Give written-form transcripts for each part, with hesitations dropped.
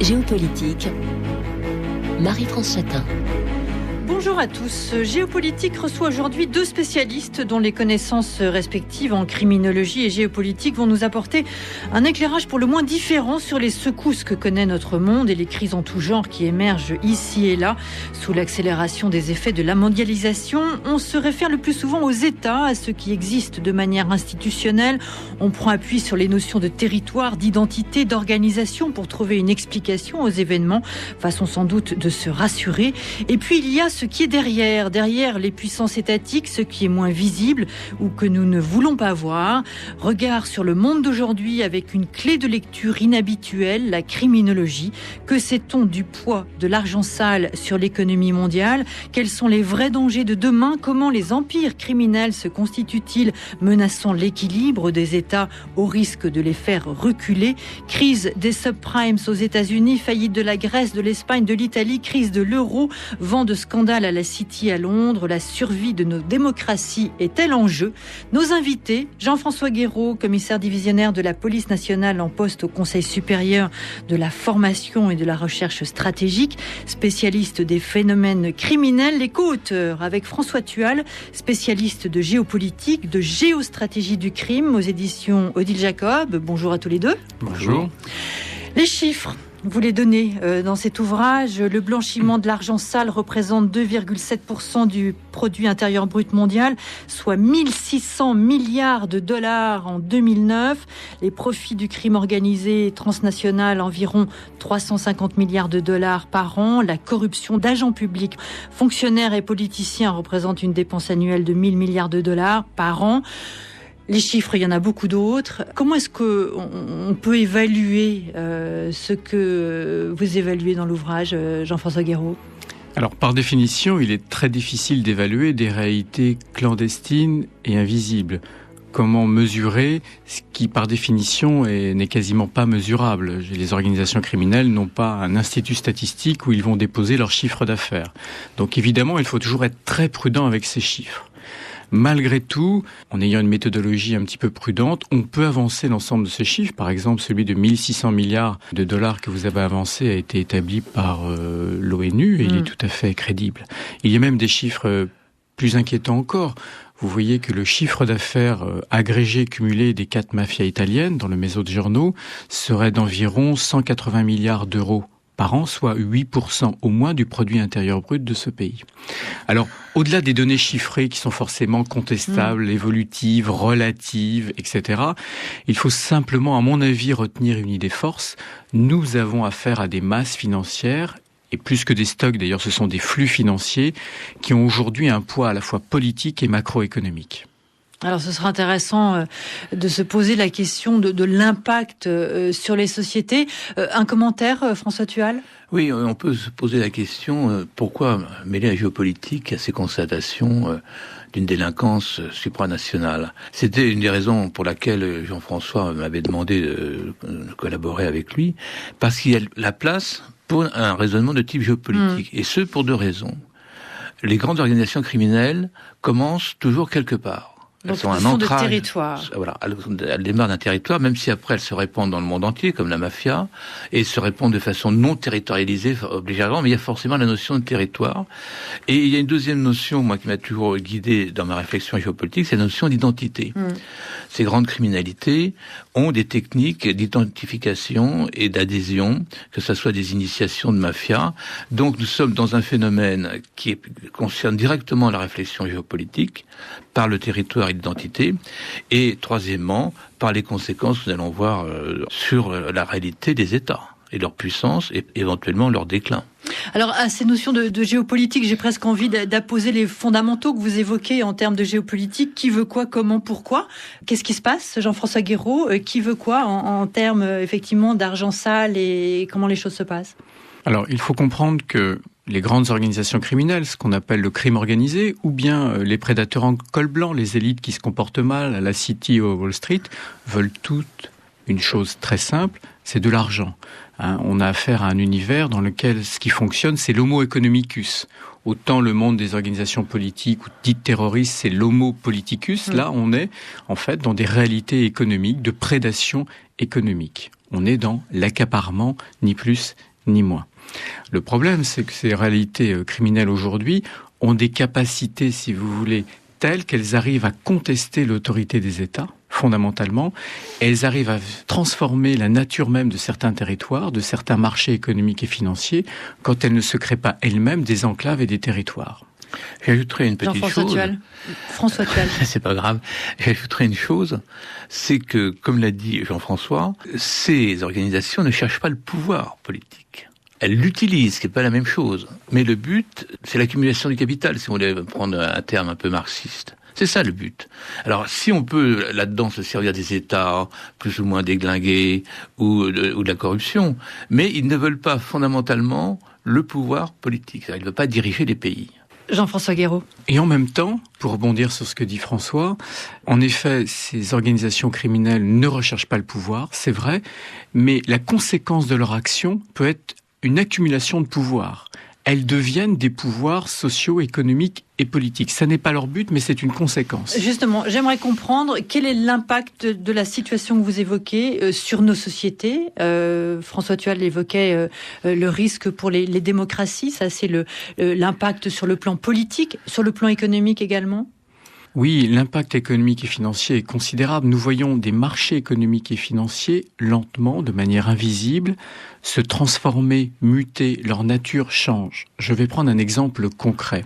Géopolitique, Marie-France Chatin. Bonjour à tous. Géopolitique reçoit aujourd'hui deux spécialistes dont les connaissances respectives en criminologie et géopolitique vont nous apporter un éclairage pour le moins différent sur les secousses que connaît notre monde et les crises en tout genre qui émergent ici et là sous l'accélération des effets de la mondialisation. On se réfère le plus souvent aux États, à ceux qui existent de manière institutionnelle. On prend appui sur les notions de territoire, d'identité, d'organisation pour trouver une explication aux événements, façon sans doute de se rassurer. Et puis il y a ce qui est derrière les puissances étatiques, ce qui est moins visible ou que nous ne voulons pas voir. Regard sur le monde d'aujourd'hui avec une clé de lecture inhabituelle, la criminologie. Que sait-on du poids de l'argent sale sur l'économie mondiale? Quels sont les vrais dangers de demain? Comment les empires criminels se constituent-ils, menaçant l'équilibre des États au risque de les faire reculer? Crise des subprimes aux États-Unis, faillite de la Grèce, de l'Espagne, de l'Italie, crise de l'euro, vent de scandale à la City à Londres, la survie de nos démocraties est-elle en jeu? Nos invités, Jean-François Guéraud, commissaire divisionnaire de la police nationale en poste au Conseil supérieur de la formation et de la recherche stratégique, spécialiste des phénomènes criminels, les co-auteurs avec François Tual, spécialiste de géopolitique, de géostratégie du crime aux éditions Odile Jacob. Bonjour à tous les deux. Bonjour. Les chiffres. Vous les donnez dans cet ouvrage. Le blanchiment de l'argent sale représente 2,7% du produit intérieur brut mondial, soit 1600 milliards de dollars en 2009. Les profits du crime organisé transnational, environ 350 milliards de dollars par an. La corruption d'agents publics, fonctionnaires et politiciens représente une dépense annuelle de 1000 milliards de dollars par an. Les chiffres, il y en a beaucoup d'autres. Comment est-ce qu'on peut évaluer ce que vous évaluez dans l'ouvrage, Jean-François Guéraud? Alors, par définition, il est très difficile d'évaluer des réalités clandestines et invisibles. Comment mesurer ce qui, par définition, n'est quasiment pas mesurable? Les organisations criminelles n'ont pas un institut statistique où ils vont déposer leurs chiffres d'affaires. Donc, évidemment, il faut toujours être très prudent avec ces chiffres. Malgré tout, en ayant une méthodologie un petit peu prudente, on peut avancer l'ensemble de ces chiffres. Par exemple, celui de 1600 milliards de dollars que vous avez avancé a été établi par l'ONU et il est tout à fait crédible. Il y a même des chiffres plus inquiétants encore. Vous voyez que le chiffre d'affaires agrégé cumulé des 4 mafias italiennes dans le Mezzogiorno serait d'environ 180 milliards d'euros par an, soit 8% au moins du produit intérieur brut de ce pays. Alors, au-delà des données chiffrées qui sont forcément contestables, évolutives, relatives, etc., il faut simplement, à mon avis, retenir une idée force. Nous avons affaire à des masses financières, et plus que des stocks, d'ailleurs, ce sont des flux financiers qui ont aujourd'hui un poids à la fois politique et macroéconomique. Alors, ce sera intéressant de se poser la question de l'impact sur les sociétés. Un commentaire, François Tual? Oui, on peut se poser la question pourquoi mêler la géopolitique à ces constatations d'une délinquance supranationale. C'était une des raisons pour laquelle Jean-François m'avait demandé de collaborer avec lui, parce qu'il y a la place pour un raisonnement de type géopolitique, et ce pour deux raisons. Les grandes organisations criminelles commencent toujours quelque part. Donc, elles sont de territoire. Voilà, elles démarrent d'un territoire, même si après elles se répandent dans le monde entier, comme la mafia, et se répandent de façon non territorialisée, obligatoirement, mais il y a forcément la notion de territoire. Et il y a une deuxième notion, moi, qui m'a toujours guidé dans ma réflexion géopolitique, c'est la notion d'identité. Ces grandes criminalités ont des techniques d'identification et d'adhésion, que ce soit des initiations de mafia. Donc nous sommes dans un phénomène qui concerne directement la réflexion géopolitique, par le territoire et l'identité, et troisièmement, par les conséquences que nous allons voir sur la réalité des États et leur puissance et éventuellement leur déclin. Alors, à ces notions de géopolitique, j'ai presque envie d'apposer les fondamentaux que vous évoquez en termes de géopolitique. Qui veut quoi, comment, pourquoi? Qu'est-ce qui se passe, Jean-François Guéraud? Qui veut quoi en termes, effectivement, d'argent sale et comment les choses se passent? Alors, il faut comprendre que les grandes organisations criminelles, ce qu'on appelle le crime organisé, ou bien les prédateurs en col blanc, les élites qui se comportent mal à la City ou à Wall Street, veulent toutes une chose très simple, c'est de l'argent. On a affaire à un univers dans lequel ce qui fonctionne, c'est l'homo economicus. Autant le monde des organisations politiques ou dites terroristes, c'est l'homo politicus. Là, on est en fait dans des réalités économiques, de prédation économique. On est dans l'accaparement, ni plus ni moins. Le problème, c'est que ces réalités criminelles aujourd'hui ont des capacités, si vous voulez, telles qu'elles arrivent à contester l'autorité des États, fondamentalement. Elles arrivent à transformer la nature même de certains territoires, de certains marchés économiques et financiers, quand elles ne se créent pas elles-mêmes des enclaves et des territoires. J'ajouterais une petite chose. François Thual. C'est pas grave. J'ajouterais une chose, c'est que, comme l'a dit Jean-François, ces organisations ne cherchent pas le pouvoir politique. Elles l'utilisent, ce qui n'est pas la même chose. Mais le but, c'est l'accumulation du capital, si on voulait prendre un terme un peu marxiste. C'est ça le but. Alors, si on peut là-dedans se servir des États plus ou moins déglingués ou de la corruption, mais ils ne veulent pas fondamentalement le pouvoir politique. Ils ne veulent pas diriger les pays. Jean-François Guéraud. Et en même temps, pour rebondir sur ce que dit François, en effet, ces organisations criminelles ne recherchent pas le pouvoir, c'est vrai, mais la conséquence de leur action peut être une accumulation de pouvoir. Elles deviennent des pouvoirs sociaux, économiques et politiques. Ça n'est pas leur but, mais c'est une conséquence. Justement, j'aimerais comprendre quel est l'impact de la situation que vous évoquez sur nos sociétés. François Thual évoquait le risque pour les démocraties. Ça, c'est l'impact sur le plan politique, sur le plan économique également. Oui, l'impact économique et financier est considérable. Nous voyons des marchés économiques et financiers lentement, de manière invisible, se transformer, muter, leur nature change. Je vais prendre un exemple concret.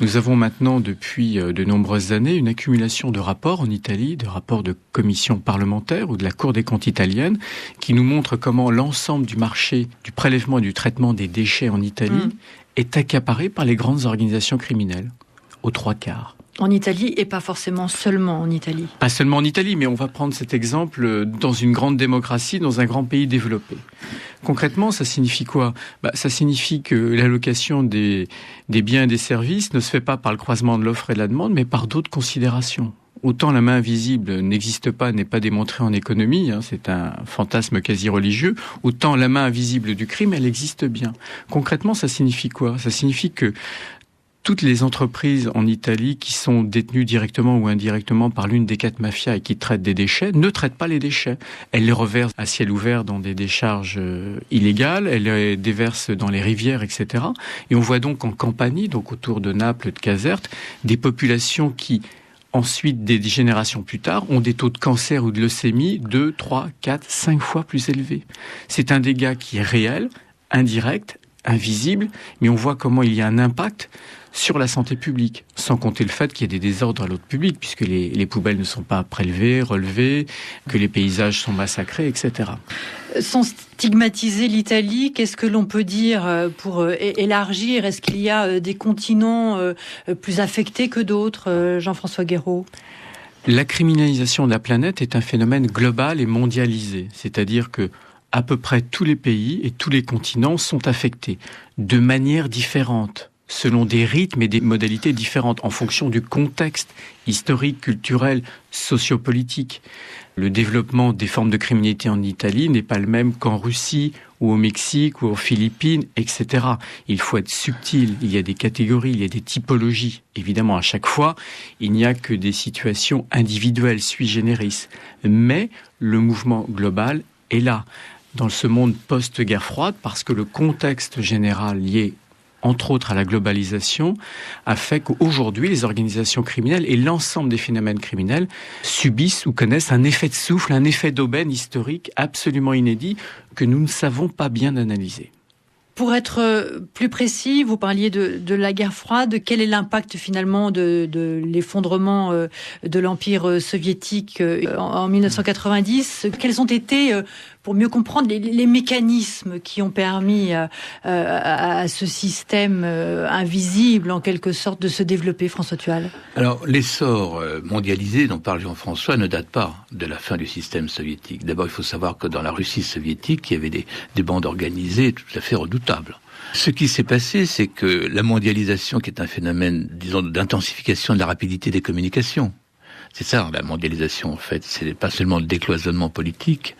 Nous avons maintenant, depuis de nombreuses années, une accumulation de rapports en Italie, de rapports de commissions parlementaires ou de la Cour des comptes italienne, qui nous montrent comment l'ensemble du marché du prélèvement et du traitement des déchets en Italie est accaparé par les grandes organisations criminelles, aux 3/4. En Italie, et pas forcément seulement en Italie. Pas seulement en Italie, mais on va prendre cet exemple dans une grande démocratie, dans un grand pays développé. Concrètement, ça signifie quoi ? Ça signifie que l'allocation des biens et des services ne se fait pas par le croisement de l'offre et de la demande, mais par d'autres considérations. Autant la main invisible n'existe pas, n'est pas démontrée en économie, c'est un fantasme quasi religieux, autant la main invisible du crime, elle existe bien. Concrètement, ça signifie quoi ? Ça signifie que toutes les entreprises en Italie qui sont détenues directement ou indirectement par l'une des 4 mafias et qui traitent des déchets ne traitent pas les déchets. Elles les reversent à ciel ouvert dans des décharges illégales, elles les déversent dans les rivières, etc. Et on voit donc en Campanie, donc autour de Naples, de Caserte, des populations qui, ensuite, des générations plus tard, ont des taux de cancer ou de leucémie 2, 3, 4, 5 fois plus élevés. C'est un dégât qui est réel, indirect, invisible, mais on voit comment il y a un impact sur la santé publique, sans compter le fait qu'il y a des désordres à l'ordre public, puisque les poubelles ne sont pas prélevées, relevées, que les paysages sont massacrés, etc. Sans stigmatiser l'Italie, qu'est-ce que l'on peut dire pour élargir ? Est-ce qu'il y a des continents plus affectés que d'autres, Jean-François Guéraud ? La criminalisation de la planète est un phénomène global et mondialisé, c'est-à-dire que à peu près tous les pays et tous les continents sont affectés de manière différente, selon des rythmes et des modalités différentes, en fonction du contexte historique, culturel, sociopolitique. Le développement des formes de criminalité en Italie n'est pas le même qu'en Russie, ou au Mexique, ou aux Philippines, etc. Il faut être subtil, il y a des catégories, il y a des typologies. Évidemment, à chaque fois, il n'y a que des situations individuelles, sui generis. Mais le mouvement global est là, dans ce monde post-guerre froide, parce que le contexte général lié entre autres à la globalisation, a fait qu'aujourd'hui, les organisations criminelles et l'ensemble des phénomènes criminels subissent ou connaissent un effet de souffle, un effet d'aubaine historique absolument inédit que nous ne savons pas bien analyser. Pour être plus précis, vous parliez de la guerre froide. Quel est l'impact finalement de l'effondrement de l'Empire soviétique en 1990 ? Quels ont été, pour mieux comprendre, les mécanismes qui ont permis à ce système invisible, en quelque sorte, de se développer, François Thual ? Alors, l'essor mondialisé dont parle Jean-François ne date pas de la fin du système soviétique. D'abord, il faut savoir que dans la Russie soviétique, il y avait des bandes organisées tout à fait redoutables. Ce qui s'est passé, c'est que la mondialisation, qui est un phénomène, disons, d'intensification de la rapidité des communications, c'est ça la mondialisation en fait, c'est pas seulement le décloisonnement politique,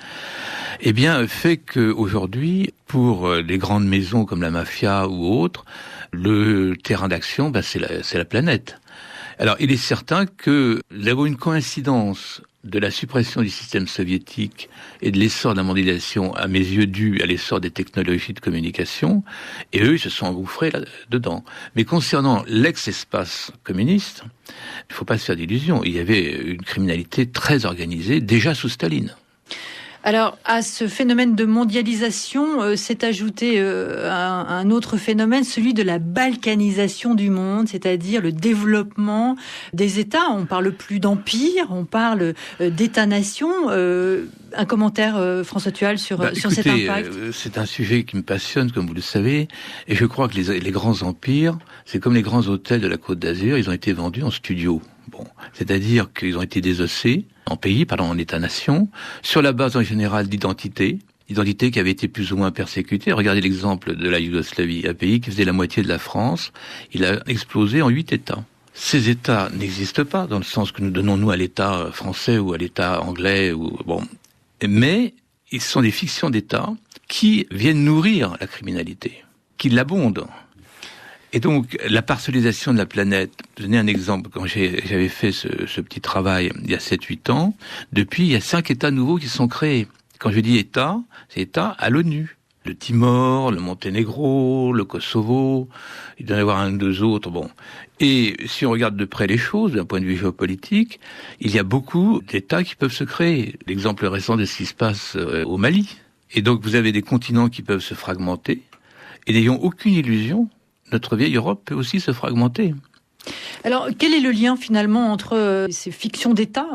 eh bien fait qu'aujourd'hui, pour les grandes maisons comme la mafia ou autres, le terrain d'action, c'est la planète. Alors il est certain que d'avoir une coïncidence de la suppression du système soviétique et de l'essor de la mondialisation, à mes yeux, dû à l'essor des technologies de communication, et eux, ils se sont engouffrés là-dedans. Mais concernant l'ex-espace communiste, il ne faut pas se faire d'illusions. Il y avait une criminalité très organisée, déjà sous Staline. Alors, à ce phénomène de mondialisation s'est ajouté un autre phénomène, celui de la balkanisation du monde, c'est-à-dire le développement des États. On parle plus d'empire, on parle d'État-nation. Un commentaire, François Thual, sur cet impact. C'est un sujet qui me passionne, comme vous le savez, et je crois que les grands empires, c'est comme les grands hôtels de la Côte d'Azur, ils ont été vendus en studio. Bon, c'est-à-dire qu'ils ont été désossés en État-nation, sur la base en général d'identité qui avait été plus ou moins persécutée. Regardez l'exemple de la Yougoslavie, un pays qui faisait la moitié de la France, il a explosé en 8 États. Ces États n'existent pas dans le sens que nous donnons nous à l'État français ou à l'État anglais mais ils sont des fictions d'États qui viennent nourrir la criminalité, qui l'abondent. Et donc, la parcellisation de la planète, je vais donner un exemple, quand j'avais fait ce petit travail il y a 7-8 ans, depuis, il y a 5 États nouveaux qui sont créés. Quand je dis État, c'est État à l'ONU. Le Timor, le Monténégro, le Kosovo, il doit y en avoir 1 ou 2 autres, Et si on regarde de près les choses, d'un point de vue géopolitique, il y a beaucoup d'États qui peuvent se créer. L'exemple récent de ce qui se passe au Mali. Et donc, vous avez des continents qui peuvent se fragmenter, et n'ayons aucune illusion, notre vieille Europe peut aussi se fragmenter. Alors, quel est le lien finalement entre ces fictions d'État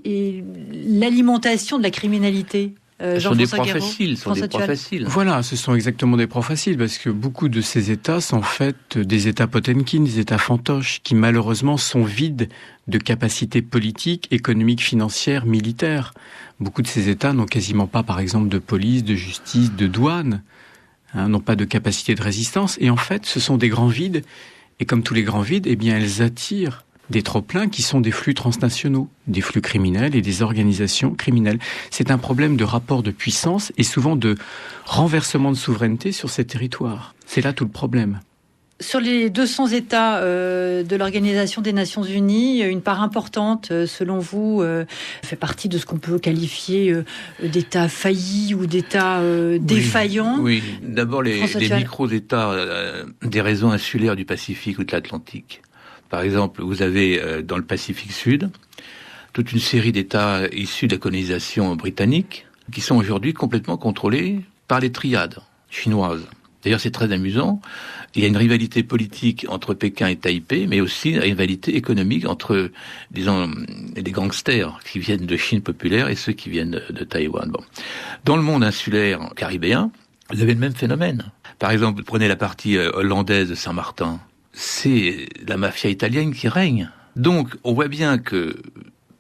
et l'alimentation de la criminalité ? Ce sont des proies faciles. Voilà, ce sont exactement des proies faciles, parce que beaucoup de ces États sont en fait des États Potemkin, des États fantoches, qui malheureusement sont vides de capacités politiques, économiques, financières, militaires. Beaucoup de ces États n'ont quasiment pas, par exemple, de police, de justice, de douane, n'ont pas de capacité de résistance. Et en fait, ce sont des grands vides. Et comme tous les grands vides, eh bien, elles attirent des trop-pleins qui sont des flux transnationaux, des flux criminels et des organisations criminelles. C'est un problème de rapport de puissance et souvent de renversement de souveraineté sur ces territoires. C'est là tout le problème. Sur les 200 États de l'Organisation des Nations Unies, une part importante, selon vous, fait partie de ce qu'on peut qualifier d'États faillis ou d'États défaillants. Oui. D'abord les micro-États des réseaux insulaires du Pacifique ou de l'Atlantique. Par exemple, vous avez dans le Pacifique Sud toute une série d'États issus de la colonisation britannique qui sont aujourd'hui complètement contrôlés par les triades chinoises. D'ailleurs, c'est très amusant. Il y a une rivalité politique entre Pékin et Taipei, mais aussi une rivalité économique entre, disons, les gangsters qui viennent de Chine populaire et ceux qui viennent de Taïwan. Dans le monde insulaire caribéen, vous avez le même phénomène. Par exemple, prenez la partie hollandaise de Saint-Martin. C'est la mafia italienne qui règne. Donc, on voit bien que,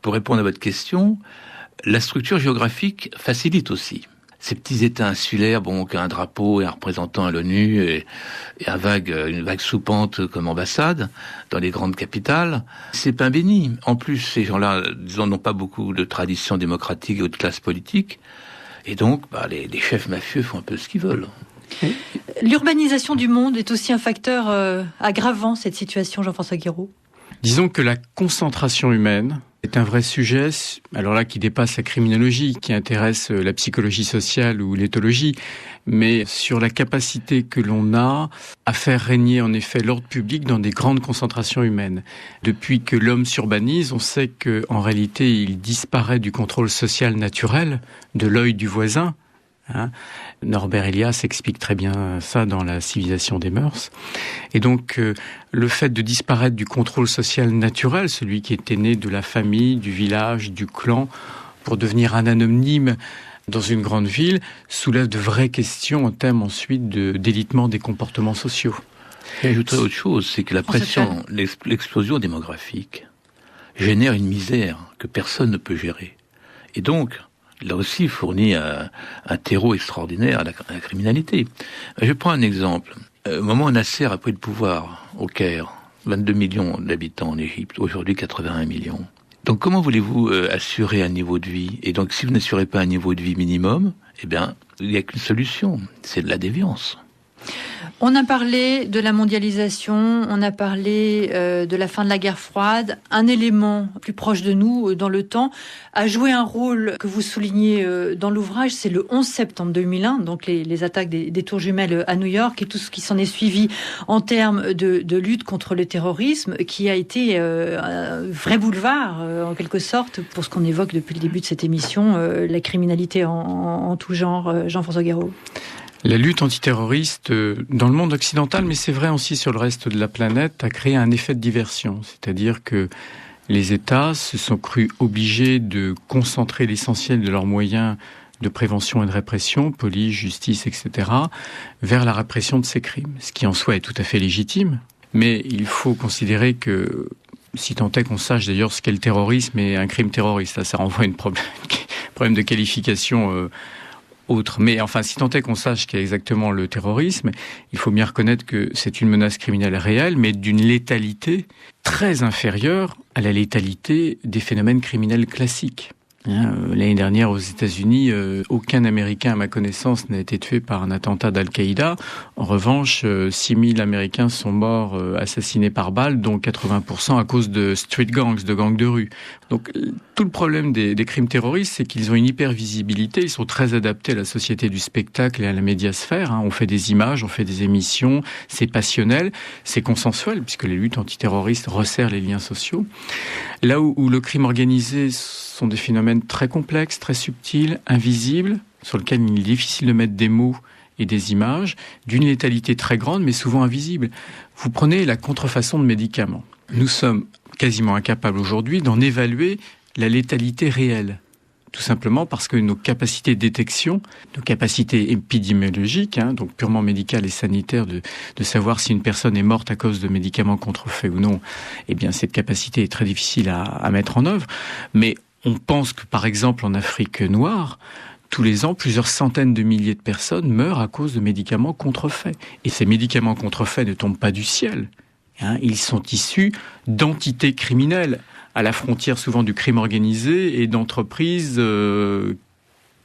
pour répondre à votre question, la structure géographique facilite aussi. Ces petits États insulaires, qui ont un drapeau et un représentant à l'ONU et une vague soupante comme ambassade dans les grandes capitales, c'est pain béni. En plus, ces gens-là, disons, n'ont pas beaucoup de tradition démocratique ou de classe politique. Et donc, les chefs mafieux font un peu ce qu'ils veulent. L'urbanisation du monde est aussi un facteur aggravant cette situation, Jean-François Guiraud. Disons que la concentration humaine est un vrai sujet, alors là qui dépasse la criminologie, qui intéresse la psychologie sociale ou l'éthologie, mais sur la capacité que l'on a à faire régner en effet l'ordre public dans des grandes concentrations humaines. Depuis que l'homme s'urbanise, on sait qu'en réalité il disparaît du contrôle social naturel, de l'œil du voisin. Norbert Elias explique très bien ça dans La civilisation des mœurs. Et donc, le fait de disparaître du contrôle social naturel, celui qui était né de la famille, du village, du clan, pour devenir un anonyme dans une grande ville, soulève de vraies questions en termes ensuite d'élitement des comportements sociaux. Et j'ajouterais autre chose, c'est que la pression, l'explosion démographique génère une misère que personne ne peut gérer. Et donc, là aussi, fournit un terreau extraordinaire à la criminalité. Je prends un exemple. Au moment où Nasser a pris le pouvoir au Caire, 22 millions d'habitants en Égypte, aujourd'hui 81 millions. Donc comment voulez-vous assurer un niveau de vie? Et donc si vous n'assurez pas un niveau de vie minimum, eh bien, il n'y a qu'une solution, c'est de la déviance. On a parlé de la mondialisation, on a parlé de la fin de la guerre froide. Un élément plus proche de nous dans le temps a joué un rôle que vous soulignez dans l'ouvrage, c'est le 11 septembre 2001, donc les attaques des tours jumelles à New York et tout ce qui s'en est suivi en termes de lutte contre le terrorisme, qui a été un vrai boulevard, en quelque sorte, pour ce qu'on évoque depuis le début de cette émission, la criminalité en tout genre. Jean-François Guéraud. La lutte antiterroriste dans le monde occidental, mais c'est vrai aussi sur le reste de la planète, a créé un effet de diversion. C'est-à-dire que les États se sont crus obligés de concentrer l'essentiel de leurs moyens de prévention et de répression, police, justice, etc., vers la répression de ces crimes. Ce qui en soi est tout à fait légitime, mais il faut considérer que, si tant est qu'on sache d'ailleurs ce qu'est le terrorisme et un crime terroriste, ça renvoie à un problème de qualification autre. Mais enfin, si tant est qu'on sache ce qu'est exactement le terrorisme, il faut bien reconnaître que c'est une menace criminelle réelle, mais d'une létalité très inférieure à la létalité des phénomènes criminels classiques. L'année dernière, aux États-Unis, aucun Américain, à ma connaissance, n'a été tué par un attentat d'Al-Qaïda. En revanche, 6000 Américains sont morts assassinés par balle, dont 80% à cause de street gangs, de gangs de rue. Donc, tout le problème des crimes terroristes, c'est qu'ils ont une hypervisibilité. Ils sont très adaptés à la société du spectacle et à la médiasphère. On fait des images, on fait des émissions, c'est passionnel, c'est consensuel, puisque les luttes antiterroristes resserrent les liens sociaux. Là où le crime organisé sont des phénomènes très complexes, très subtils, invisibles, sur lesquels il est difficile de mettre des mots et des images, d'une létalité très grande, mais souvent invisible. Vous prenez la contrefaçon de médicaments. Nous sommes quasiment incapables aujourd'hui d'en évaluer la létalité réelle. Tout simplement parce que nos capacités de détection, nos capacités épidémiologiques, donc purement médicales et sanitaires, de savoir si une personne est morte à cause de médicaments contrefaits ou non, eh bien cette capacité est très difficile à mettre en œuvre. Mais on pense que, par exemple, en Afrique noire, tous les ans, plusieurs centaines de milliers de personnes meurent à cause de médicaments contrefaits. Et ces médicaments contrefaits ne tombent pas du ciel. Ils sont issus d'entités criminelles, à la frontière souvent du crime organisé et d'entreprises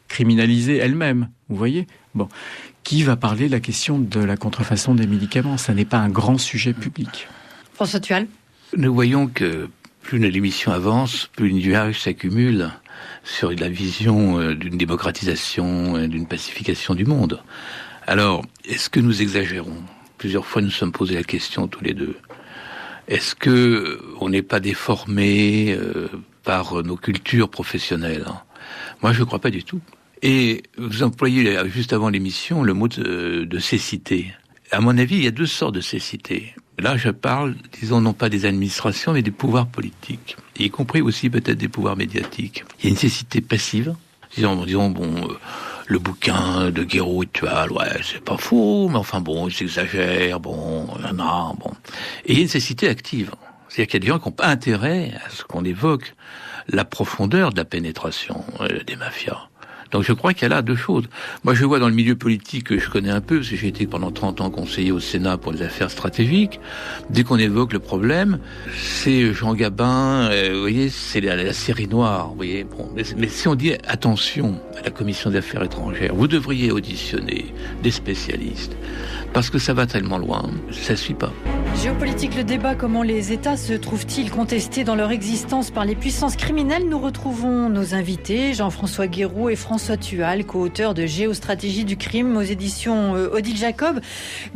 criminalisées elles-mêmes. Vous voyez ? Bon, qui va parler de la question de la contrefaçon des médicaments ? Ça n'est pas un grand sujet public. François Thual. Nous voyons que plus l'émission avance, plus les nuages s'accumulent sur la vision d'une démocratisation et d'une pacification du monde. Alors, est-ce que nous exagérons ? Plusieurs fois, nous sommes posé la question tous les deux. Est-ce que on n'est pas déformé par nos cultures professionnelles ? Moi, je ne crois pas du tout. Et vous employez juste avant l'émission le mot de cécité. À mon avis, il y a deux sortes de cécité. Là, je parle, disons, non pas des administrations, mais des pouvoirs politiques, y compris aussi peut-être des pouvoirs médiatiques. Il y a une cécité passive. Disons, le bouquin de Guéraud et Thual, ouais, c'est pas faux, mais enfin bon, ils exagèrent, bon, non, bon. Et il y a une cécité active. C'est-à-dire qu'il y a des gens qui n'ont pas intérêt à ce qu'on évoque la profondeur de la pénétration des mafias. Donc je crois qu'il y a là deux choses. Moi je vois dans le milieu politique que je connais un peu, parce que j'ai été pendant 30 ans conseiller au Sénat pour les affaires stratégiques, dès qu'on évoque le problème, c'est Jean Gabin, vous voyez, c'est la série noire, vous voyez. Bon, mais si on dit attention à la commission des affaires étrangères, vous devriez auditionner des spécialistes, parce que ça va tellement loin, ça suit pas. Géopolitique, le débat, comment les États se trouvent-ils contestés dans leur existence par les puissances criminelles ? Nous retrouvons nos invités, Jean-François Guéraud et François Thual, co-auteurs de Géostratégie du crime aux éditions Odile Jacob.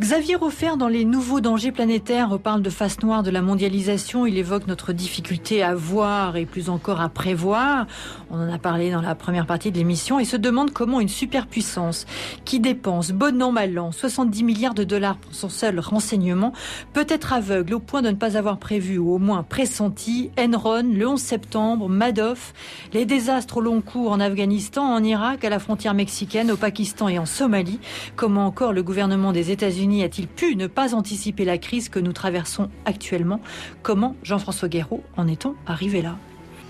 Xavier Roffer, dans Les nouveaux dangers planétaires, parle de face noire de la mondialisation. Il évoque notre difficulté à voir et plus encore à prévoir. On en a parlé dans la première partie de l'émission et se demande comment une superpuissance qui dépense, bon an mal an, 70 milliards de dollars pour son seul renseignement, peut être aveugle au point de ne pas avoir prévu ou au moins pressenti Enron, le 11 septembre, Madoff, les désastres au long cours en Afghanistan, en Irak, à la frontière mexicaine, au Pakistan et en Somalie. Comment encore le gouvernement des États-Unis a-t-il pu ne pas anticiper la crise que nous traversons actuellement ? Comment, Jean-François Guéraud, en est-on arrivé là ?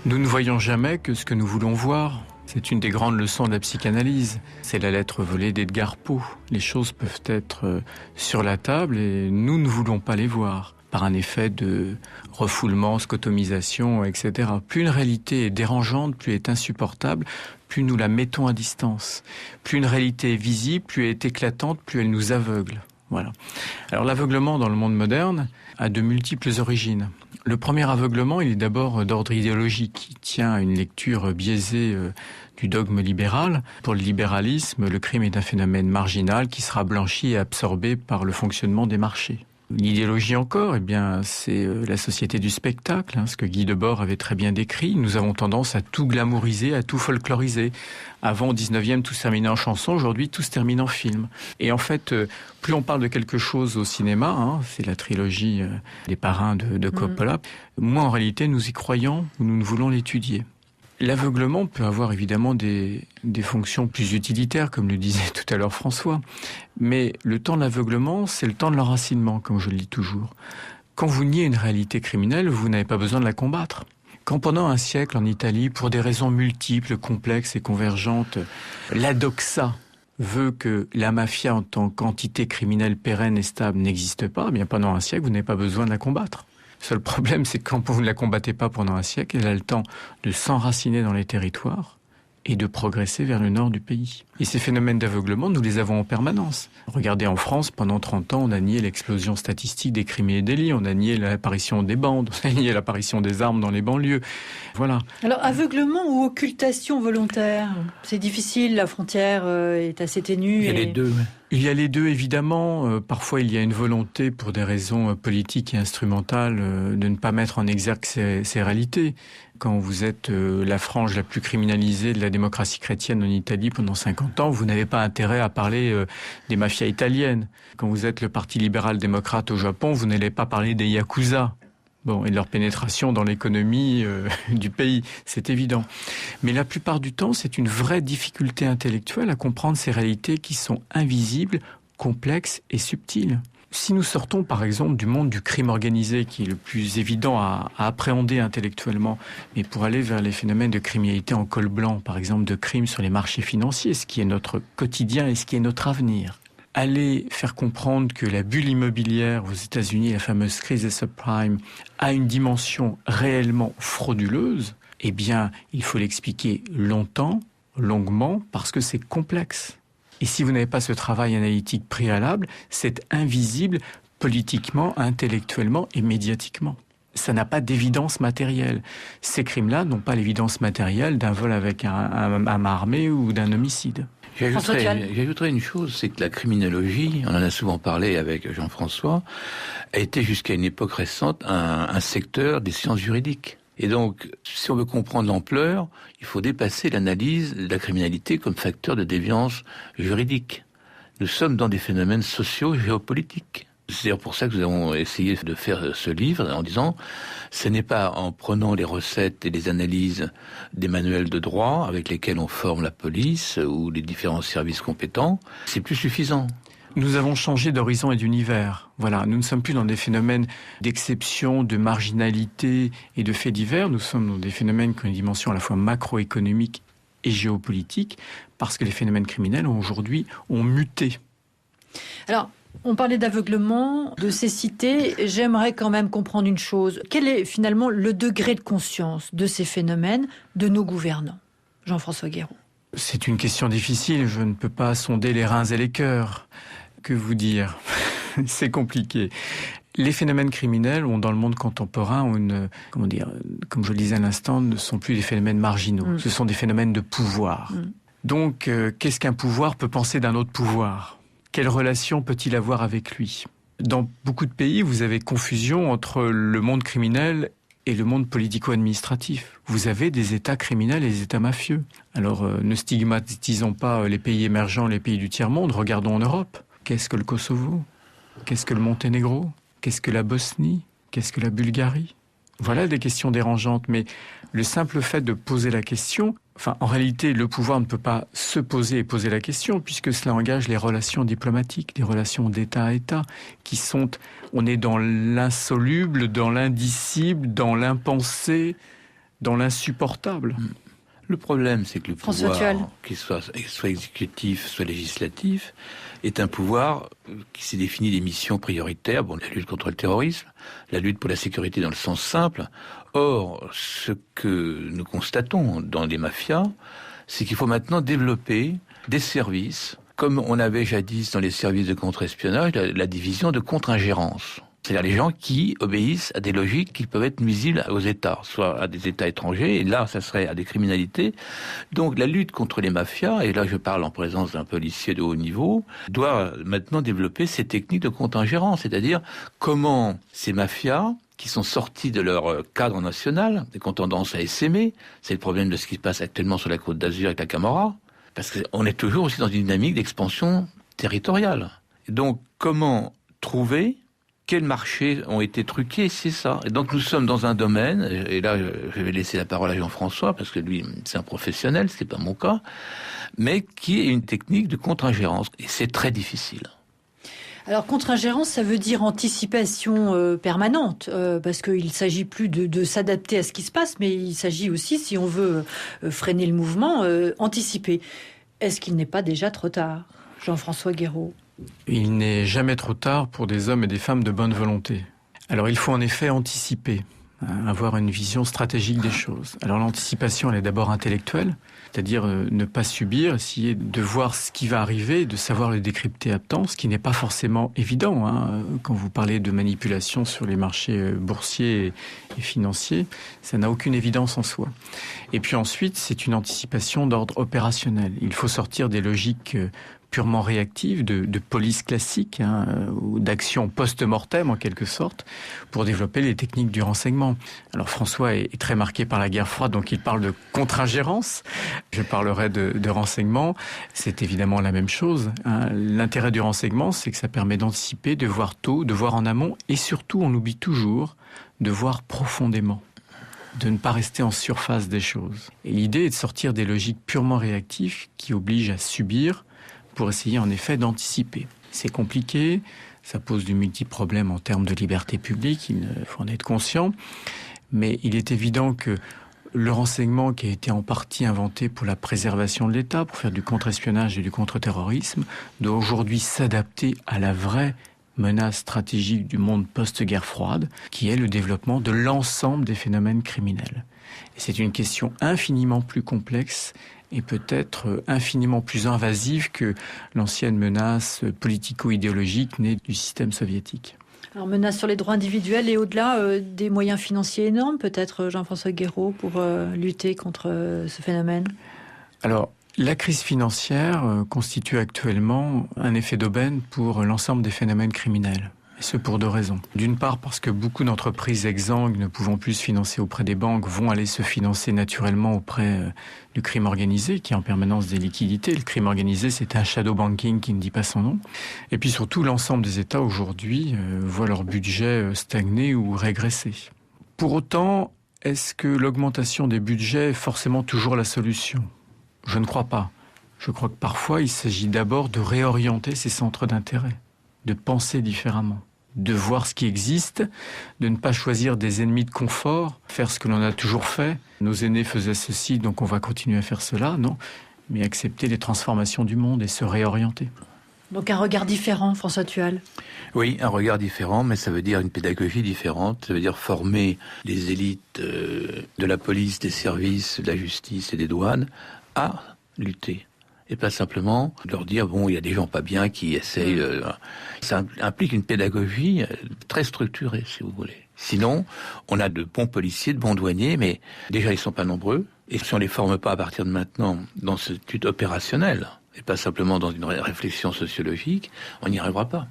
Nous ne voyons jamais que ce que nous voulons voir. C'est une des grandes leçons de la psychanalyse. C'est la lettre volée d'Edgar Poe. Les choses peuvent être sur la table et nous ne voulons pas les voir. par un effet de refoulement, scotomisation, etc. Plus une réalité est dérangeante, plus elle est insupportable, plus nous la mettons à distance. Plus une réalité est visible, plus elle est éclatante, plus elle nous aveugle. Voilà. Alors l'aveuglement dans le monde moderne a de multiples origines. Le premier aveuglement, il est d'abord d'ordre idéologique. Il tient à une lecture biaisée du dogme libéral. Pour le libéralisme, le crime est un phénomène marginal qui sera blanchi et absorbé par le fonctionnement des marchés. L'idéologie encore, c'est la société du spectacle, ce que Guy Debord avait très bien décrit. Nous avons tendance à tout glamouriser, à tout folkloriser. Avant, au 19e, tout se terminait en chanson. Aujourd'hui, tout se termine en film. Et en fait, plus on parle de quelque chose au cinéma, c'est la trilogie des parrains de Coppola, moins en réalité nous y croyons ou nous voulons l'étudier. L'aveuglement peut avoir évidemment des fonctions plus utilitaires, comme le disait tout à l'heure François. Mais le temps de l'aveuglement, c'est le temps de l'enracinement, comme je le dis toujours. Quand vous niez une réalité criminelle, vous n'avez pas besoin de la combattre. Quand pendant un siècle en Italie, pour des raisons multiples, complexes et convergentes, la doxa veut que la mafia en tant qu'entité criminelle pérenne et stable n'existe pas, pendant un siècle, vous n'avez pas besoin de la combattre. Le seul problème, c'est que quand vous ne la combattez pas pendant un siècle, elle a le temps de s'enraciner dans les territoires et de progresser vers le nord du pays. Et ces phénomènes d'aveuglement, nous les avons en permanence. Regardez en France, pendant 30 ans, on a nié l'explosion statistique des crimes et délits, on a nié l'apparition des bandes, on a nié l'apparition des armes dans les banlieues. Voilà. Alors, aveuglement ou occultation volontaire? C'est difficile, la frontière est assez ténue. Il y a les deux. Il y a les deux, évidemment. Parfois, il y a une volonté, pour des raisons politiques et instrumentales, de ne pas mettre en exergue ces réalités. Quand vous êtes la frange la plus criminalisée de la démocratie chrétienne en Italie pendant 50 ans, vous n'avez pas intérêt à parler des mafias italiennes. Quand vous êtes le Parti libéral-démocrate au Japon, vous n'allez pas parler des yakuza. Et de leur pénétration dans l'économie du pays, c'est évident. Mais la plupart du temps, c'est une vraie difficulté intellectuelle à comprendre ces réalités qui sont invisibles, complexes et subtiles. Si nous sortons par exemple du monde du crime organisé, qui est le plus évident à appréhender intellectuellement, mais pour aller vers les phénomènes de criminalité en col blanc, par exemple de crimes sur les marchés financiers, ce qui est notre quotidien et ce qui est notre avenir, aller faire comprendre que la bulle immobilière aux États-Unis, la fameuse crise des subprimes, a une dimension réellement frauduleuse, il faut l'expliquer longtemps, longuement, parce que c'est complexe. Et si vous n'avez pas ce travail analytique préalable, c'est invisible politiquement, intellectuellement et médiatiquement. Ça n'a pas d'évidence matérielle. Ces crimes-là n'ont pas l'évidence matérielle d'un vol avec un main armée ou d'un homicide. J'ajouterais une chose, c'est que la criminologie, on en a souvent parlé avec Jean-François, a été jusqu'à une époque récente un secteur des sciences juridiques. Et donc, si on veut comprendre l'ampleur, il faut dépasser l'analyse de la criminalité comme facteur de déviance juridique. Nous sommes dans des phénomènes sociaux et géopolitiques. C'est d'ailleurs pour ça que nous avons essayé de faire ce livre en disant ce n'est pas en prenant les recettes et les analyses des manuels de droit avec lesquels on forme la police ou les différents services compétents, c'est plus suffisant. Nous avons changé d'horizon et d'univers. Voilà, nous ne sommes plus dans des phénomènes d'exception, de marginalité et de faits divers. Nous sommes dans des phénomènes qui ont une dimension à la fois macroéconomique et géopolitique, parce que les phénomènes criminels aujourd'hui ont muté. Alors, on parlait d'aveuglement, de cécité. J'aimerais quand même comprendre une chose. Quel est finalement le degré de conscience de ces phénomènes de nos gouvernants? Jean-François Guéraud. C'est une question difficile. Je ne peux pas sonder les reins et les cœurs. Que vous dire? C'est compliqué. Les phénomènes criminels ont, dans le monde contemporain, comme je le disais à l'instant, ne sont plus des phénomènes marginaux. Ce sont des phénomènes de pouvoir. Donc, qu'est-ce qu'un pouvoir peut penser d'un autre pouvoir? Quelle relation peut-il avoir avec lui? Dans beaucoup de pays, vous avez confusion entre le monde criminel et le monde politico-administratif. Vous avez des États criminels et des États mafieux. Alors, ne stigmatisons pas les pays émergents, les pays du tiers-monde. Regardons en Europe. Qu'est-ce que le Kosovo? Qu'est-ce que le Monténégro? Qu'est-ce que la Bosnie? Qu'est-ce que la Bulgarie? Voilà des questions dérangeantes, mais le simple fait de poser la question, en réalité, le pouvoir ne peut pas se poser et poser la question, puisque cela engage les relations diplomatiques, les relations d'État à État, on est dans l'insoluble, dans l'indicible, dans l'impensé, dans l'insupportable. Le problème, c'est que le François pouvoir, Thual, qu'il soit exécutif, soit législatif, est un pouvoir qui s'est défini des missions prioritaires. Bon, la lutte contre le terrorisme, la lutte pour la sécurité dans le sens simple. Or, ce que nous constatons dans les mafias, c'est qu'il faut maintenant développer des services, comme on avait jadis dans les services de contre-espionnage, la division de contre-ingérence. C'est-à-dire les gens qui obéissent à des logiques qui peuvent être nuisibles aux États, soit à des États étrangers, et là, ça serait à des criminalités. Donc la lutte contre les mafias, et là je parle en présence d'un policier de haut niveau, doit maintenant développer ces techniques de contre-ingérence, c'est-à-dire comment ces mafias, qui sont sortis de leur cadre national, et qui ont tendance à essaimer, c'est le problème de ce qui se passe actuellement sur la Côte d'Azur avec la Camorra, parce qu'on est toujours aussi dans une dynamique d'expansion territoriale. Et donc comment trouver quels marchés ont été truqués, c'est ça. Et donc nous sommes dans un domaine, et là je vais laisser la parole à Jean-François, parce que lui c'est un professionnel, ce n'est pas mon cas, mais qui est une technique de contre-ingérence. Et c'est très difficile. alors contre-ingérence, ça veut dire anticipation permanente, parce qu'il ne s'agit plus de s'adapter à ce qui se passe, mais il s'agit aussi, si on veut freiner le mouvement, anticiper. Est-ce qu'il n'est pas déjà trop tard, Jean-François Guéraud ? Il n'est jamais trop tard pour des hommes et des femmes de bonne volonté. Alors il faut en effet anticiper, avoir une vision stratégique des choses. Alors l'anticipation, elle est d'abord intellectuelle, c'est-à-dire ne pas subir, essayer de voir ce qui va arriver, de savoir le décrypter à temps, ce qui n'est pas forcément évident. Quand vous parlez de manipulation sur les marchés boursiers et financiers, ça n'a aucune évidence en soi. Et puis ensuite, c'est une anticipation d'ordre opérationnel. Il faut sortir des logiques purement réactive, de police classique, ou d'action post-mortem en quelque sorte, pour développer les techniques du renseignement. Alors François est très marqué par la guerre froide, donc il parle de contre-ingérence. Je parlerai de renseignement. C'est évidemment la même chose. L'intérêt du renseignement, c'est que ça permet d'anticiper, de voir tôt, de voir en amont, et surtout, on oublie toujours, de voir profondément, de ne pas rester en surface des choses. Et l'idée est de sortir des logiques purement réactives qui obligent à subir, pour essayer en effet d'anticiper. C'est compliqué, ça pose de multiples problèmes en termes de liberté publique, il faut en être conscient, mais il est évident que le renseignement qui a été en partie inventé pour la préservation de l'État, pour faire du contre-espionnage et du contre-terrorisme, doit aujourd'hui s'adapter à la vraie menace stratégique du monde post-guerre froide, qui est le développement de l'ensemble des phénomènes criminels. Et c'est une question infiniment plus complexe et peut-être infiniment plus invasive que l'ancienne menace politico-idéologique née du système soviétique. Alors menace sur les droits individuels et au-delà des moyens financiers énormes, peut-être Jean-François Guéraud, pour lutter contre ce phénomène ? Alors, la crise financière constitue actuellement un effet d'aubaine pour l'ensemble des phénomènes criminels. Et ce pour deux raisons. D'une part, parce que beaucoup d'entreprises exsangues ne pouvant plus se financer auprès des banques vont aller se financer naturellement auprès du crime organisé, qui est en permanence des liquidités. Le crime organisé, c'est un shadow banking qui ne dit pas son nom. Et puis surtout, l'ensemble des États aujourd'hui voient leur budget stagner ou régresser. Pour autant, est-ce que l'augmentation des budgets est forcément toujours la solution ? Je ne crois pas. Je crois que parfois, il s'agit d'abord de réorienter ces centres d'intérêt, de penser différemment, de voir ce qui existe, de ne pas choisir des ennemis de confort, faire ce que l'on a toujours fait. Nos aînés faisaient ceci, donc on va continuer à faire cela, non, mais accepter les transformations du monde et se réorienter. Donc un regard différent, François Thual. Oui, un regard différent, mais ça veut dire une pédagogie différente, ça veut dire former les élites de la police, des services, de la justice et des douanes à lutter. Et pas simplement leur dire, bon, il y a des gens pas bien qui essayent... ça implique une pédagogie très structurée, si vous voulez. Sinon, on a de bons policiers, de bons douaniers, mais déjà, ils sont pas nombreux. Et si on les forme pas à partir de maintenant dans cette étude opérationnelle, et pas simplement dans une réflexion sociologique, on n'y arrivera pas.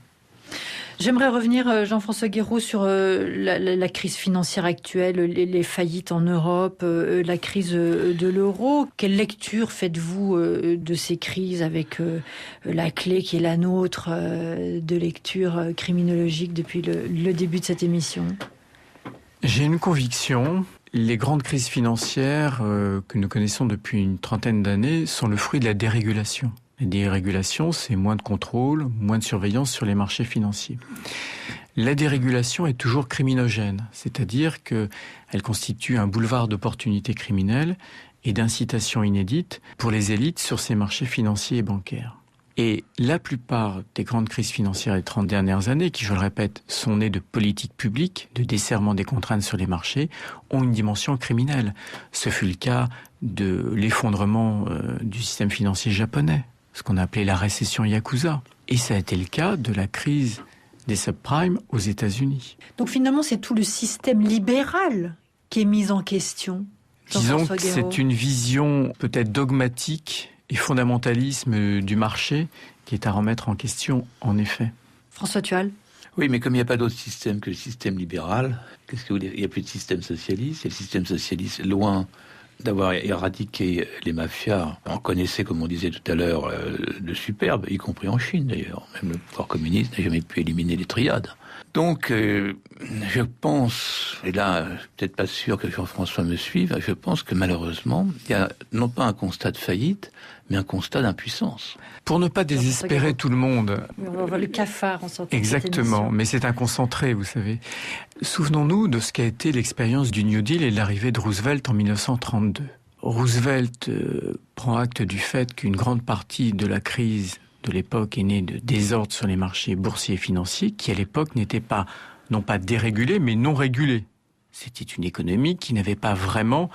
J'aimerais revenir, Jean-François Guéraud, sur la crise financière actuelle, les faillites en Europe, la crise de l'euro. Quelle lecture faites-vous de ces crises avec la clé qui est la nôtre de lecture criminologique depuis le début de cette émission ? J'ai une conviction. Les grandes crises financières que nous connaissons depuis une trentaine d'années sont le fruit de la dérégulation. La dérégulation, c'est moins de contrôle, moins de surveillance sur les marchés financiers. La dérégulation est toujours criminogène, c'est-à-dire qu'elle constitue un boulevard d'opportunités criminelles et d'incitation inédite pour les élites sur ces marchés financiers et bancaires. Et la plupart des grandes crises financières des 30 dernières années, qui, je le répète, sont nées de politiques publiques, de desserrement des contraintes sur les marchés, ont une dimension criminelle. Ce fut le cas de l'effondrement du système financier japonais, ce qu'on a appelé la récession Yakuza. Et ça a été le cas de la crise des subprimes aux États-Unis. Donc finalement, c'est tout le système libéral qui est mis en question. Disons que c'est une vision peut-être dogmatique et fondamentalisme du marché qui est à remettre en question, en effet. François Thual. Oui, mais comme il n'y a pas d'autre système que le système libéral, qu'est-ce que vous voulez ? Il n'y a plus de système socialiste, et le système socialiste, loin d'avoir éradiqué les mafias, on connaissait, comme on disait tout à l'heure, de superbes, y compris en Chine d'ailleurs. Même le pouvoir communiste n'a jamais pu éliminer les triades. Donc, je pense, et là, peut-être pas sûr que Jean-François me suive, je pense que malheureusement, il y a non pas un constat de faillite, mais un constat d'impuissance. Pour ne pas désespérer tout le monde. On va voir le cafard en sortant. Exactement, mais c'est un concentré, vous savez. Souvenons-nous de ce qu'a été l'expérience du New Deal et de l'arrivée de Roosevelt en 1932. Roosevelt prend acte du fait qu'une grande partie de la crise de l'époque est née de désordre sur les marchés boursiers et financiers qui, à l'époque, n'étaient pas, non pas dérégulés, mais non régulés. C'était une économie qui n'avait pas vraiment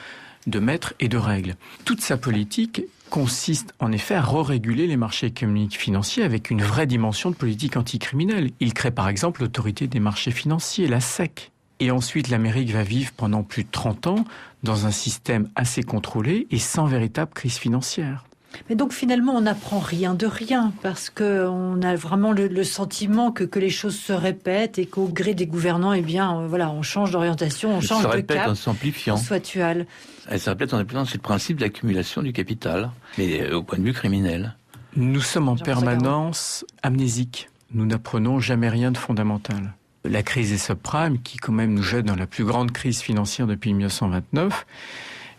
de maîtres et de règles. Toute sa politique consiste en effet à re-réguler les marchés économiques financiers avec une vraie dimension de politique anticriminelle. Il crée par exemple l'autorité des marchés financiers, la SEC. Et ensuite, l'Amérique va vivre pendant plus de 30 ans dans un système assez contrôlé et sans véritable crise financière. Mais donc finalement, on n'apprend rien de rien, parce qu'on a vraiment le sentiment que les choses se répètent et qu'au gré des gouvernants, eh bien, voilà, on change d'orientation, on change de cap. Ça se répète en s'amplifiant. François Thual. Ça se répète en s'amplifiant, c'est le principe de l'accumulation du capital, mais au point de vue criminel. Nous sommes en permanence amnésiques. Nous n'apprenons jamais rien de fondamental. La crise des subprimes, qui quand même nous jette dans la plus grande crise financière depuis 1929,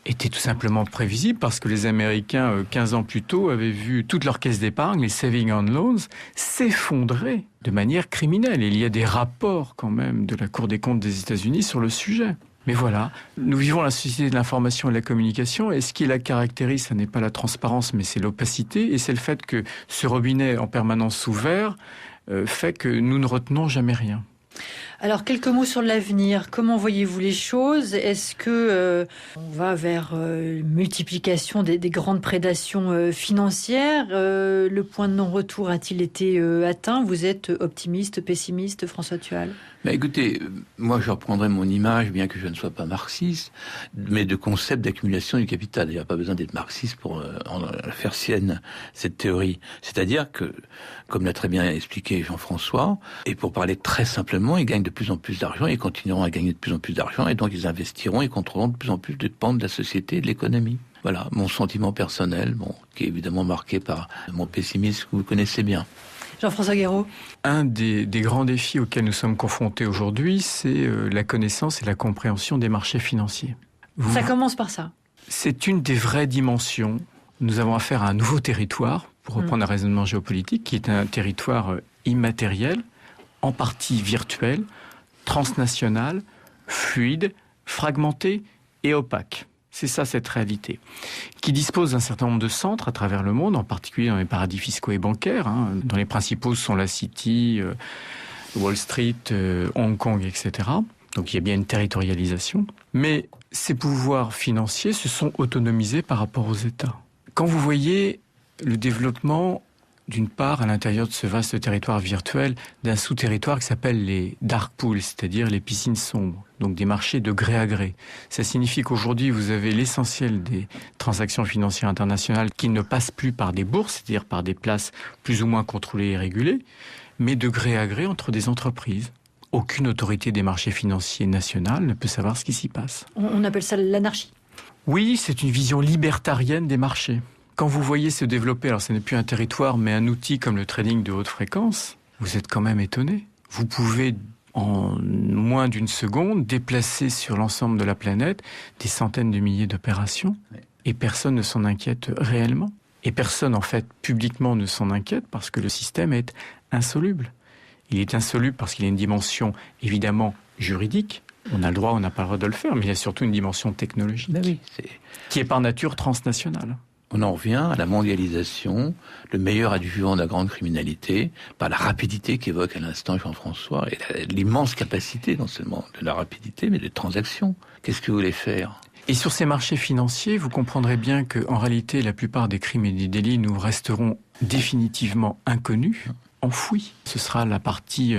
était tout simplement prévisible parce que les Américains, 15 ans plus tôt, avaient vu toute leur caisse d'épargne, les savings and loans, s'effondrer de manière criminelle. Et il y a des rapports quand même de la Cour des comptes des États-Unis sur le sujet. Mais voilà, nous vivons la société de l'information et de la communication, et ce qui la caractérise, ce n'est pas la transparence, mais c'est l'opacité, et c'est le fait que ce robinet en permanence ouvert fait que nous ne retenons jamais rien. Alors, quelques mots sur l'avenir. Comment voyez-vous les choses ? Est-ce que on va vers multiplication des grandes prédations financières ? Le point de non-retour a-t-il été atteint ? Vous êtes optimiste, pessimiste, François Thual ? Mais écoutez, moi je reprendrai mon image, bien que je ne sois pas marxiste, mais de concept d'accumulation du capital. Il n'y a pas besoin d'être marxiste pour faire sienne cette théorie. C'est-à-dire que, comme l'a très bien expliqué Jean-François, et pour parler très simplement, ils gagnent de plus en plus d'argent, ils continueront à gagner de plus en plus d'argent, et donc ils investiront et contrôleront de plus en plus de pans de la société et de l'économie. Voilà, mon sentiment personnel, qui est évidemment marqué par mon pessimisme que vous connaissez bien. Jean-François Guéraud. Un des grands défis auxquels nous sommes confrontés aujourd'hui, c'est la connaissance et la compréhension des marchés financiers. Ça commence par ça. C'est une des vraies dimensions. Nous avons affaire à un nouveau territoire, pour reprendre un raisonnement géopolitique, qui est un territoire immatériel, en partie virtuel, transnational, fluide, fragmenté et opaque. C'est ça, cette réalité, qui dispose d'un certain nombre de centres à travers le monde, en particulier dans les paradis fiscaux et bancaires, dont les principaux sont la City, Wall Street, Hong Kong, etc. Donc il y a bien une territorialisation. Mais ces pouvoirs financiers se sont autonomisés par rapport aux États. Quand vous voyez le développement, d'une part, à l'intérieur de ce vaste territoire virtuel, d'un sous-territoire qui s'appelle les dark pools, c'est-à-dire les piscines sombres, donc des marchés de gré à gré. Ça signifie qu'aujourd'hui, vous avez l'essentiel des transactions financières internationales qui ne passent plus par des bourses, c'est-à-dire par des places plus ou moins contrôlées et régulées, mais de gré à gré entre des entreprises. Aucune autorité des marchés financiers nationale ne peut savoir ce qui s'y passe. On appelle ça l'anarchie. Oui, c'est une vision libertarienne des marchés. Quand vous voyez se développer, alors ce n'est plus un territoire, mais un outil comme le trading de haute fréquence, vous êtes quand même étonné. Vous pouvez, en moins d'une seconde, déplacer sur l'ensemble de la planète des centaines de milliers d'opérations, et personne ne s'en inquiète réellement. Et personne, en fait, publiquement ne s'en inquiète parce que le système est insoluble. Il est insoluble parce qu'il y a une dimension, évidemment, juridique, On a le droit, on n'a pas le droit de le faire, mais il y a surtout une dimension technologique qui est par nature transnationale. On en revient à la mondialisation, le meilleur adjuvant de la grande criminalité, par la rapidité qu'évoque à l'instant Jean-François, et l'immense capacité, non seulement de la rapidité, mais de transactions. Qu'est-ce que vous voulez faire ? Et sur ces marchés financiers, vous comprendrez bien qu'en réalité, la plupart des crimes et des délits nous resteront définitivement inconnus, enfouis. Ce sera la partie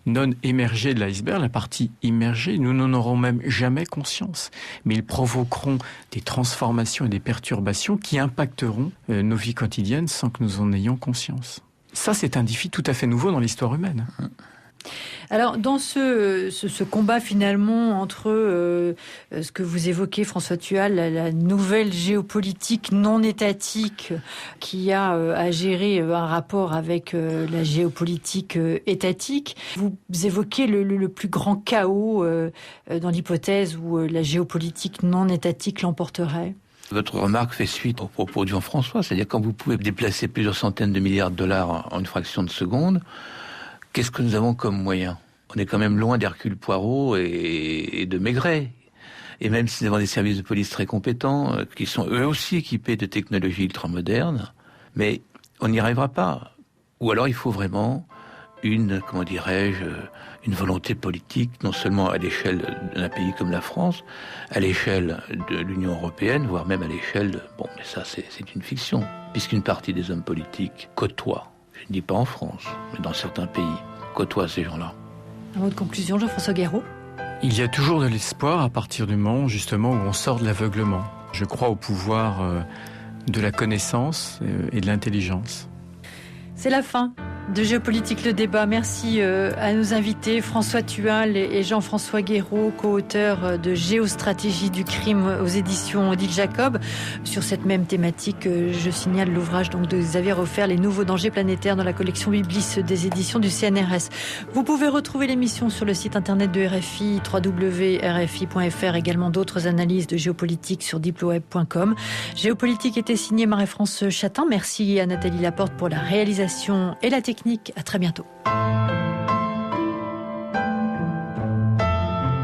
non émergée de l'iceberg, la partie immergée. Nous n'en aurons même jamais conscience. Mais ils provoqueront des transformations et des perturbations qui impacteront nos vies quotidiennes sans que nous en ayons conscience. Ça, c'est un défi tout à fait nouveau dans l'histoire humaine. Alors, dans ce combat finalement entre ce que vous évoquez, François Thual, la nouvelle géopolitique non étatique qui a à gérer un rapport avec la géopolitique étatique, vous évoquez le plus grand chaos dans l'hypothèse où la géopolitique non étatique l'emporterait. Votre remarque fait suite au propos de Jean-François, c'est-à-dire quand vous pouvez déplacer plusieurs centaines de milliards de dollars en une fraction de seconde, qu'est-ce que nous avons comme moyen ? On est quand même loin d'Hercule Poirot et de Maigret. Et même si nous avons des services de police très compétents, qui sont eux aussi équipés de technologies ultramodernes, mais on n'y arrivera pas. Ou alors il faut vraiment une volonté politique, non seulement à l'échelle d'un pays comme la France, à l'échelle de l'Union européenne, voire même à l'échelle mais ça c'est une fiction, puisqu'une partie des hommes politiques côtoient, je ne dis pas en France, mais dans certains pays, côtoient ces gens-là. Un mot de conclusion, Jean-François Guéraud. Il y a toujours de l'espoir à partir du moment, justement, où on sort de l'aveuglement. Je crois au pouvoir de la connaissance et de l'intelligence. C'est la fin de Géopolitique le débat. Merci à nos invités, François Thual et Jean-François Guéraud, co-auteurs de Géostratégie du crime aux éditions Odile Jacob. Sur cette même thématique, je signale l'ouvrage donc de Xavier Offert, Les nouveaux dangers planétaires, dans la collection Biblis des éditions du CNRS. Vous pouvez retrouver l'émission sur le site internet de RFI, www.rfi.fr, également d'autres analyses de géopolitique sur diploweb.com. Géopolitique était signée Marie-France Chatin. Merci à Nathalie Laporte pour la réalisation et la technique. À très bientôt.